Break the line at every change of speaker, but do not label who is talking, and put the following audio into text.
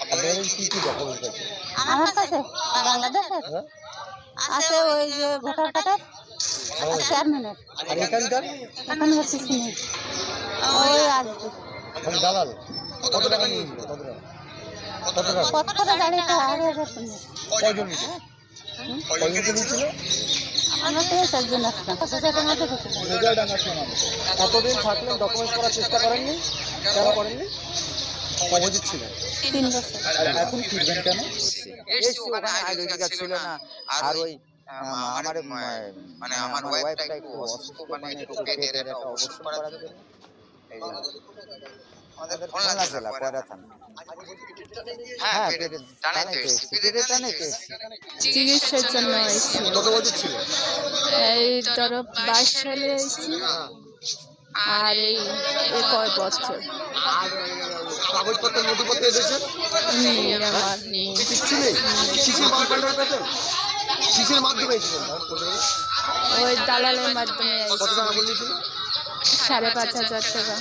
আপনাদের কি কি ডকুমেন্ট আছে?
আমার কাছে বাংলাদেশের
হ্যাঁ?
আছে ওই যে ভোটার কার্ডের চেয়ারম্যানের।
আর এখানকার
এখানে কিছু নেই। ওই আসবে
মানে দালাল কত টাকা নিয়েছিল? কত টাকা? কত টাকা?
কত করে গাড়িটা 2,500 টাকা।
কয়জন নিয়েছিল? কয়জনকে নিয়েছিল?
আমরা তো 4 জন আসলাম। 5,000 মধ্যে ঢুকলাম।
কতদিন থাকলেন? ডকুমেন্টস করার চেষ্টা করেননি? কেন করেননি? কবজিত ছিলেন।
3 বছর।
আর এখন ফিরবেন কেন?
এসছি ওখানে আইডি কার্ড ছিল না আর ওই আমার মানে আমার ওয়াইফটা একটু অসুস্থ মানে একটু পেটের একটা অবস্থা করার জন্য এই জন্য আমাদের খুলনা জেলা কয়রা থানা। হ্যাঁ পেটের টানে তো এসছি, পেটের টানে তো এসছি।
চিকিৎসার জন্য এসেছি।
কত বছর ছিল?
এই ধরো 22 সালে এসেছি। আর এই কয় বছর
আর কাগজপত্র নথিপত্র এসেছেন?
নেই আমার নেই।
কিচ্ছু নেই? কিসের মাধ্যমে পেতেন? কিসের মাধ্যমে এসেছেন?
ওই দালালের মাধ্যমে
কত টাকা বলেছিল?
5,500 টাকা।